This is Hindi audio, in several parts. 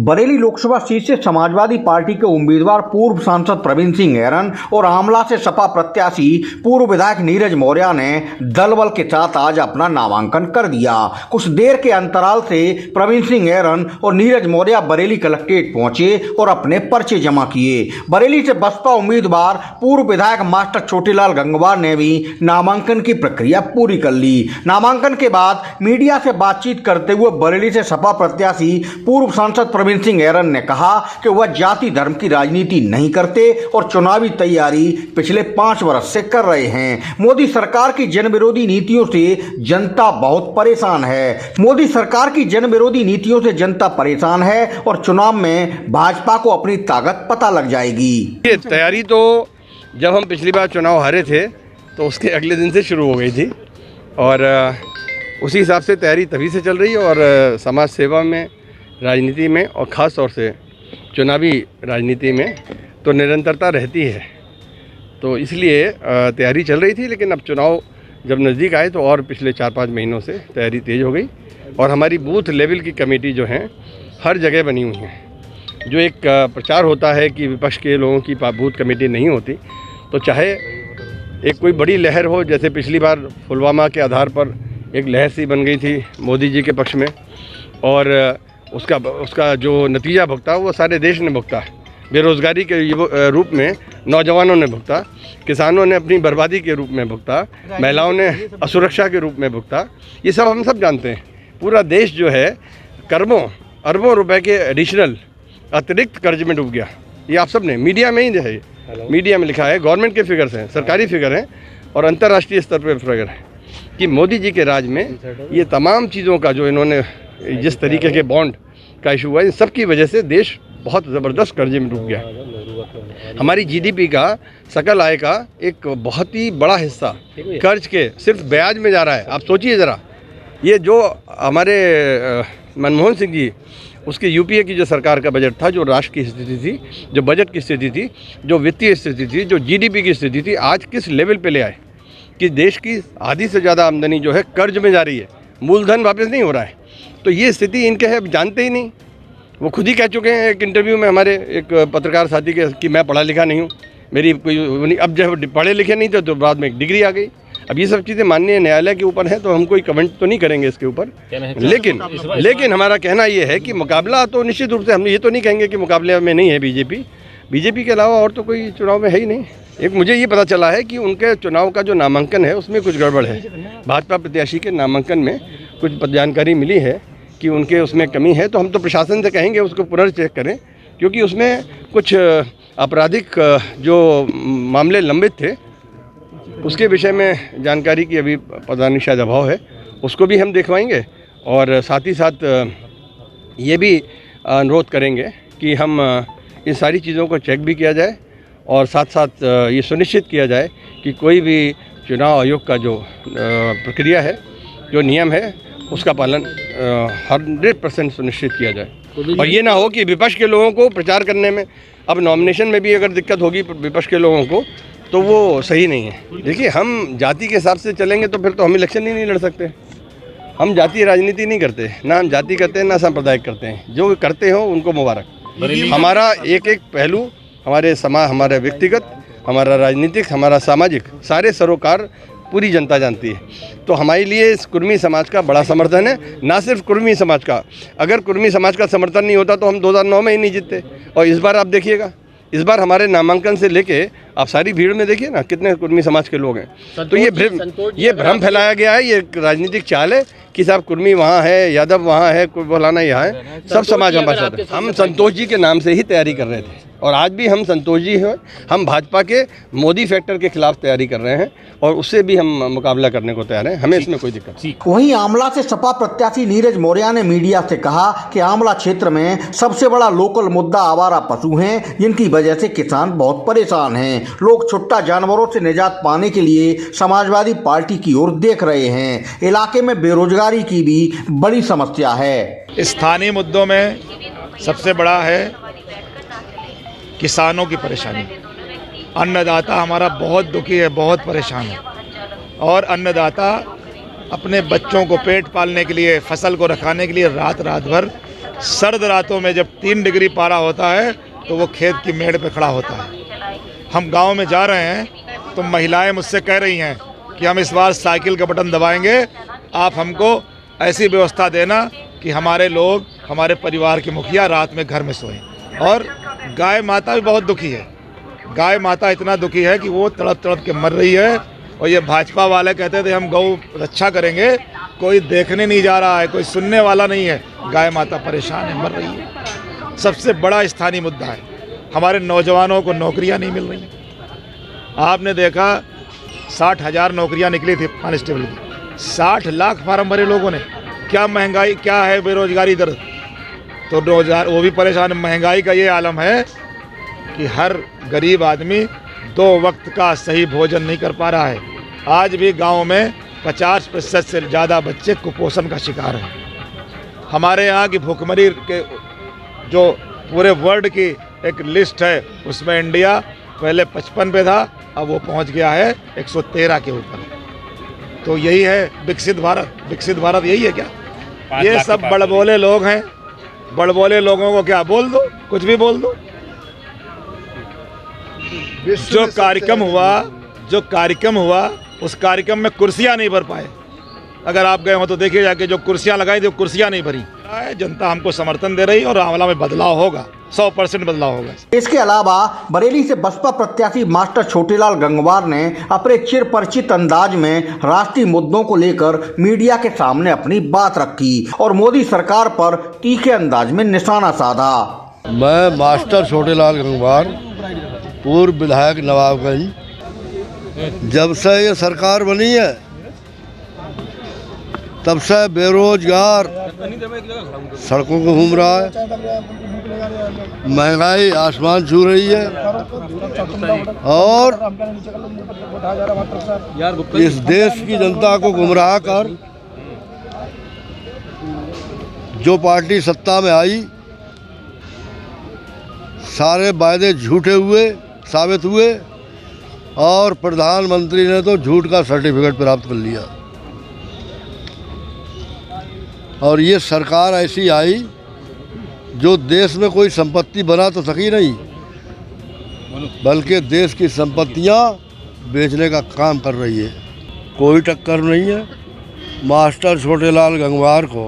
बरेली लोकसभा सीट से समाजवादी पार्टी के उम्मीदवार पूर्व सांसद प्रवीण सिंह ऐरन और आमला से सपा प्रत्याशी पूर्व विधायक नीरज मौर्य ने दलबल के साथ आज अपना नामांकन कर दिया। कुछ देर के अंतराल से प्रवीण सिंह ऐरन और नीरज मौर्य बरेली कलेक्ट्रेट पहुंचे और अपने पर्चे जमा किए। बरेली से बसपा उम्मीदवार पूर्व विधायक मास्टर छोटेलाल गंगवार ने भी नामांकन की प्रक्रिया पूरी कर ली। नामांकन के बाद मीडिया से बातचीत करते हुए बरेली से सपा प्रत्याशी पूर्व सांसद प्रवीण सिंह ऐरन ने कहा कि वह जाति धर्म की राजनीति नहीं करते और चुनावी तैयारी पिछले 5 वर्ष से कर रहे हैं। मोदी सरकार की जन विरोधी नीतियों से जनता बहुत परेशान है। मोदी सरकार की जन विरोधी नीतियों से जनता परेशान है और चुनाव में भाजपा को अपनी ताकत पता लग जाएगी। ये तैयारी तो जब हम पिछली बार चुनाव हारे थे तो उसके अगले दिन से शुरू हो गई थी और उसी हिसाब से तैयारी तभी से चल रही है। और समाज सेवा में, राजनीति में और ख़ास तौर से चुनावी राजनीति में तो निरंतरता रहती है, तो इसलिए तैयारी चल रही थी। लेकिन अब चुनाव जब नज़दीक आए तो और पिछले 4-5 महीनों से तैयारी तेज़ हो गई और हमारी बूथ लेवल की कमेटी जो हैं हर जगह बनी हुई हैं। जो एक प्रचार होता है कि विपक्ष के लोगों की बूथ कमेटी नहीं होती, तो चाहे एक कोई बड़ी लहर हो, जैसे पिछली बार पुलवामा के आधार पर एक लहर सी बन गई थी मोदी जी के पक्ष में और उसका जो नतीजा भुगता वो सारे देश ने भुगता। बेरोज़गारी के रूप में नौजवानों ने भुगता, किसानों ने अपनी बर्बादी के रूप में भुगता, महिलाओं ने असुरक्षा के रूप में भुगता। ये सब हम सब जानते हैं। पूरा देश जो है अरबों रुपए के एडिशनल अतिरिक्त कर्ज में डूब गया। ये आप सब ने मीडिया में ही है, मीडिया में लिखा है, गवर्नमेंट के फिगर्स हैं, सरकारी फिगर हैं और अंतर्राष्ट्रीय स्तर पर फिगर है कि मोदी जी के राज में ये तमाम चीज़ों का जो इन्होंने जिस तरीके के बॉन्ड का इशू हुआ, इन सब की वजह से देश बहुत ज़बरदस्त कर्जे में डूब गया। हमारी जीडीपी का, सकल आय का एक बहुत ही बड़ा हिस्सा कर्ज के सिर्फ ब्याज में जा रहा है। आप सोचिए ज़रा, ये जो हमारे मनमोहन सिंह जी, उसके यूपीए की जो सरकार का बजट था, जो राष्ट्र की स्थिति थी, जो बजट की स्थिति थी, जो वित्तीय स्थिति थी, जो जीडीपी की स्थिति थी, आज किस लेवल पे ले आए कि देश की आधी से ज़्यादा आमदनी जो है कर्ज में जा रही है, मूलधन वापस नहीं हो रहा है। तो ये स्थिति इनके है, जानते ही नहीं। वो खुद ही कह चुके हैं एक इंटरव्यू में हमारे एक पत्रकार साथी के कि मैं पढ़ा लिखा नहीं हूँ, मेरी कोई, अब जब पढ़े लिखे नहीं थे तो बाद में एक डिग्री आ गई। अब ये सब चीज़ें माननीय न्यायालय के ऊपर हैं, तो हम कोई कमेंट तो नहीं करेंगे इसके ऊपर। लेकिन हमारा कहना ये है कि मुकाबला तो निश्चित रूप से, हम ये तो नहीं कहेंगे कि मुकाबले में नहीं है बीजेपी के अलावा और तो कोई चुनाव में है ही नहीं। एक मुझे ये पता चला है कि उनके चुनाव का जो नामांकन है उसमें कुछ गड़बड़ है। भाजपा प्रत्याशी के नामांकन में कुछ जानकारी मिली है कि उनके उसमें कमी है, तो हम तो प्रशासन से कहेंगे उसको पुनर्चेक करें, क्योंकि उसमें कुछ आपराधिक जो मामले लंबित थे उसके विषय में जानकारी की अभी पता नहीं, शायद अभाव है, उसको भी हम दिखवाएंगे। और साथ ही साथ ये भी अनुरोध करेंगे कि हम इन सारी चीज़ों को चेक भी किया जाए और साथ साथ ये सुनिश्चित किया जाए कि कोई भी चुनाव आयोग का जो प्रक्रिया है, जो नियम है, उसका पालन 100% सुनिश्चित किया जाए। और ये ना हो कि विपक्ष के लोगों को प्रचार करने में, अब नॉमिनेशन में भी अगर दिक्कत होगी विपक्ष के लोगों को, तो वो सही नहीं है। देखिए, हम जाति के हिसाब से चलेंगे तो फिर तो हम इलेक्शन ही नहीं लड़ सकते। हम जातीय राजनीति नहीं करते, ना हम जाति करते हैं ना सांप्रदायिक करते हैं। जो करते हो उनको मुबारक। हमारा एक एक पहलू, हमारे समाज, हमारा व्यक्तिगत, हमारा राजनीतिक, हमारा सामाजिक, सारे सरोकार पूरी जनता जानती है। तो हमारे लिए इस कुर्मी समाज का बड़ा समर्थन है। ना सिर्फ कुर्मी समाज का, अगर कुर्मी समाज का समर्थन नहीं होता तो हम 2009 में ही नहीं जीतते। और इस बार आप देखिएगा, इस बार हमारे नामांकन से लेके आप सारी भीड़ में देखिए ना कितने कुर्मी समाज के लोग हैं। तो ये भ्रम फैलाया गया है, ये राजनीतिक चाल है कि साहब कुर्मी वहाँ है, यादव वहाँ है, कोई बोलाना यहाँ है, सब समाज हमारे साथ है। हम संतोष जी के नाम से ही तैयारी कर रहे थे और आज भी हम संतोष जी हैं। हम भाजपा के मोदी फैक्टर के खिलाफ तैयारी कर रहे हैं और उससे भी हम मुकाबला करने को तैयार हैं। हमें इसमें कोई दिक्कत नहीं। वहीं आमला से सपा प्रत्याशी नीरज मौर्य ने मीडिया से कहा कि आमला क्षेत्र में सबसे बड़ा लोकल मुद्दा आवारा पशु हैं, जिनकी वजह से किसान बहुत परेशान हैं। लोग छुट्टा जानवरों से निजात पाने के लिए समाजवादी पार्टी की ओर देख रहे हैं। इलाके में बेरोजगारी की भी बड़ी समस्या है। स्थानीय मुद्दों में सबसे बड़ा है किसानों की परेशानी। अन्नदाता हमारा बहुत दुखी है, बहुत परेशान है और अन्नदाता अपने बच्चों को पेट पालने के लिए, फसल को रखाने के लिए रात रात भर सर्द रातों में जब 3 डिग्री पारा होता है तो वो खेत की मेड़ पे खड़ा होता है। हम गांव में जा रहे हैं तो महिलाएं मुझसे कह रही हैं कि हम इस बार साइकिल का बटन दबाएंगे, आप हमको ऐसी व्यवस्था देना कि हमारे लोग, हमारे परिवार के मुखिया रात में घर में सोएं। और गाय माता भी बहुत दुखी है। गाय माता इतना दुखी है कि वो तड़प तड़प के मर रही है। और ये भाजपा वाले कहते थे हम गौ रक्षा करेंगे, कोई देखने नहीं जा रहा है, कोई सुनने वाला नहीं है। गाय माता परेशान है, मर रही है। सबसे बड़ा स्थानीय मुद्दा है, हमारे नौजवानों को नौकरियां नहीं मिल रही। आपने देखा 60,000 नौकरियां निकली थी कांस्टेबल की, 60 लाख फार्म भरे लोगों ने। क्या महंगाई, क्या है बेरोजगारी दर, तो रोजगार वो भी परेशान। महंगाई का ये आलम है कि हर गरीब आदमी 2 वक्त का सही भोजन नहीं कर पा रहा है। आज भी गांव में 50% से ज़्यादा बच्चे कुपोषण का शिकार हैं। हमारे यहाँ की भूखमरी के जो पूरे वर्ल्ड की एक लिस्ट है उसमें इंडिया पहले 55 पे था, अब वो पहुँच गया है 113 के ऊपर। तो यही है विकसित भारत। विकसित भारत यही है क्या? ये सब बड़बोले लोग हैं। बड़बोले लोगों को क्या बोल दो, कुछ भी बोल दो। जो कार्यक्रम हुआ उस कार्यक्रम में कुर्सियां नहीं भर पाए। अगर आप गए हो तो देखिए जाके, जो कुर्सियां लगाई थी वो कुर्सियां नहीं भरी। जनता हमको समर्थन दे रही और आंवला में बदलाव होगा, 100% बदलाव होगा। इसके अलावा बरेली से बसपा प्रत्याशी मास्टर छोटेलाल गंगवार ने अपने चिर परिचित अंदाज में राष्ट्रीय मुद्दों को लेकर मीडिया के सामने अपनी बात रखी और मोदी सरकार पर तीखे अंदाज में निशाना साधा। मैं मास्टर छोटेलाल गंगवार, पूर्व विधायक नवाबगंज, जब से ये सरकार बनी है तब से बेरोजगार सड़कों को घूम रहा है, महंगाई आसमान छू रही है और इस देश की जनता को गुमराह कर जो पार्टी सत्ता में आई, सारे वायदे झूठे हुए साबित हुए और प्रधानमंत्री ने तो झूठ का सर्टिफिकेट प्राप्त कर लिया। और ये सरकार ऐसी आई जो देश में कोई संपत्ति बना तो सकी नहीं, बल्कि देश की संपत्तियां बेचने का काम कर रही है। कोई टक्कर नहीं है। मास्टर छोटेलाल गंगवार को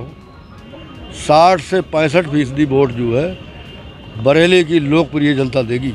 60 से 65% वोट जो है बरेली की लोकप्रिय जनता देगी।